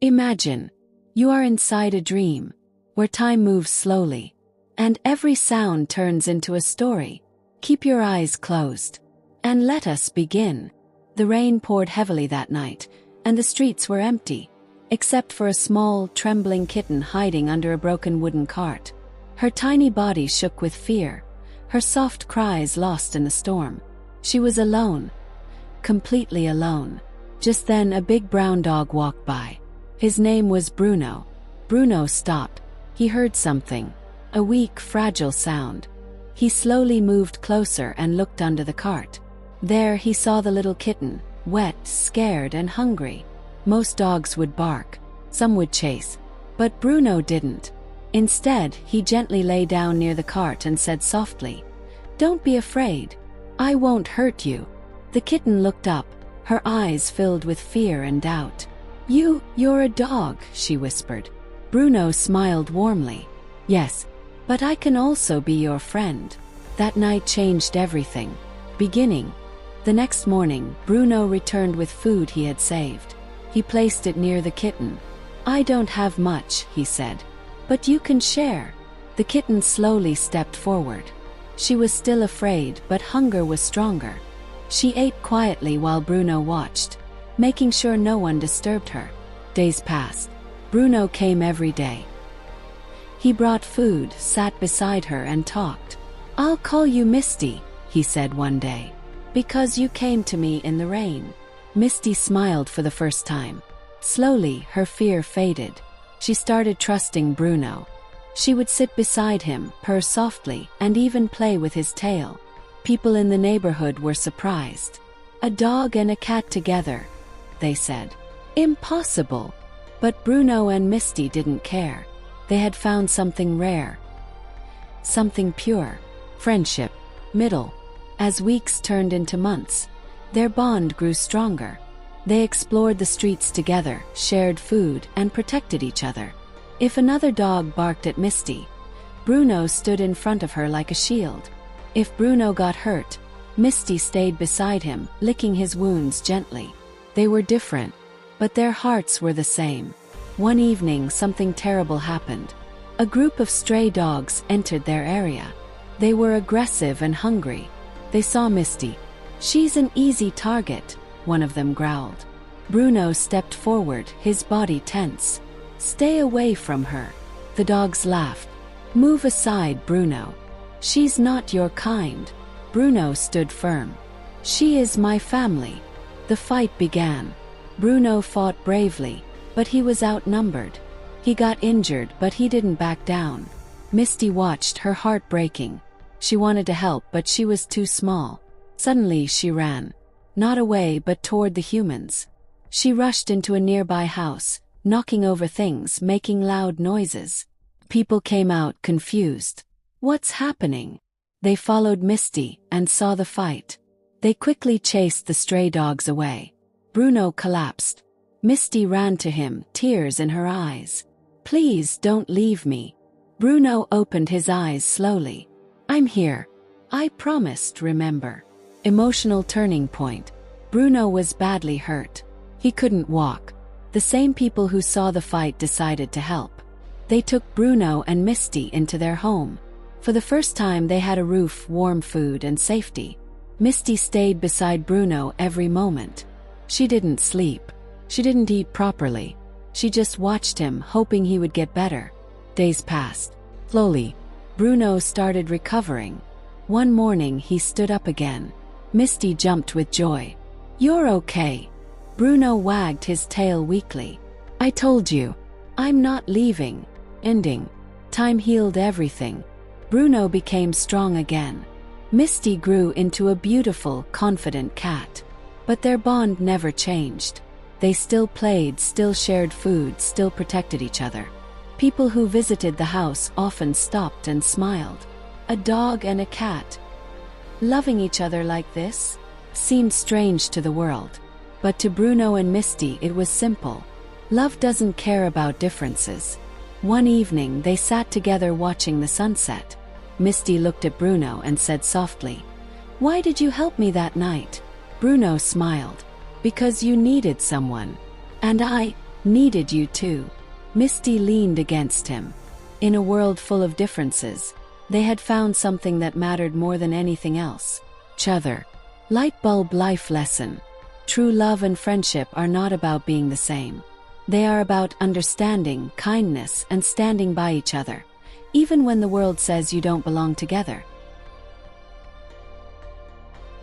Imagine, you are inside a dream, where time moves slowly, and every sound turns into a story. Keep your eyes closed, and let us begin. The rain poured heavily that night, and the streets were empty, except for a small, trembling kitten hiding under a broken wooden cart. Her tiny body shook with fear, her soft cries lost in the storm. She was alone, completely alone. Just then a big brown dog walked by. His name was Bruno. Bruno stopped. He heard something, a weak, fragile sound. He slowly moved closer and looked under the cart. There he saw the little kitten, wet, scared, and hungry. Most dogs would bark, some would chase, but Bruno didn't. Instead, he gently lay down near the cart and said softly, "Don't be afraid. I won't hurt you." The kitten looked up, her eyes filled with fear and doubt. You're a dog," she whispered. Bruno smiled warmly. "Yes, but I can also be your friend." That night changed everything. The next morning, Bruno returned with food he had saved. He placed it near the kitten. "I don't have much," he said, "but you can share." The kitten slowly stepped forward. She was still afraid, but hunger was stronger. She ate quietly while Bruno watched, making sure no one disturbed her. Days passed. Bruno came every day. He brought food, sat beside her, and talked. "I'll call you Misty," he said one day, "because you came to me in the rain." Misty smiled for the first time. Slowly, her fear faded. She started trusting Bruno. She would sit beside him, purr softly, and even play with his tail. People in the neighborhood were surprised. "A dog and a cat together," they said. "Impossible." But Bruno and Misty didn't care. They had found something rare, something pure. Friendship. As weeks turned into months, their bond grew stronger. They explored the streets together, shared food, and protected each other. If another dog barked at Misty, Bruno stood in front of her like a shield. If Bruno got hurt, Misty stayed beside him, licking his wounds gently. They were different, but their hearts were the same. One evening, something terrible happened. A group of stray dogs entered their area. They were aggressive and hungry. They saw Misty. "She's an easy target," one of them growled. Bruno stepped forward, his body tense. "Stay away from her." The dogs laughed. "Move aside, Bruno. She's not your kind." Bruno stood firm. "She is my family." The fight began. Bruno fought bravely, but he was outnumbered. He got injured, but he didn't back down. Misty watched, her heart breaking. She wanted to help, but she was too small. Suddenly she ran. Not away, but toward the humans. She rushed into a nearby house, knocking over things, making loud noises. People came out, confused. "What's happening?" They followed Misty and saw the fight. They quickly chased the stray dogs away. Bruno collapsed. Misty ran to him, tears in her eyes. "Please don't leave me." Bruno opened his eyes slowly. "I'm here. I promised, remember." Emotional turning point. Bruno was badly hurt. He couldn't walk. The same people who saw the fight decided to help. They took Bruno and Misty into their home. For the first time, they had a roof, warm food, and safety. Misty stayed beside Bruno every moment. She didn't sleep. She didn't eat properly. She just watched him, hoping he would get better. Days passed. Slowly, Bruno started recovering. One morning, he stood up again. Misty jumped with joy. "You're okay." Bruno wagged his tail weakly. "I told you. I'm not leaving." Time healed everything. Bruno became strong again. Misty grew into a beautiful, confident cat. But their bond never changed. They still played, still shared food, still protected each other. People who visited the house often stopped and smiled. A dog and a cat, loving each other like this, seemed strange to the world. But to Bruno and Misty it was simple. Love doesn't care about differences. One evening they sat together watching the sunset. Misty looked at Bruno and said softly, "Why did you help me that night?" Bruno smiled. "Because you needed someone. And I Needed you too. Misty leaned against him. In a world full of differences, they had found something that mattered more than anything else. Each other. Light bulb life lesson. True love and friendship are not about being the same. They are about understanding, kindness, and standing by each other. Even when the world says you don't belong together.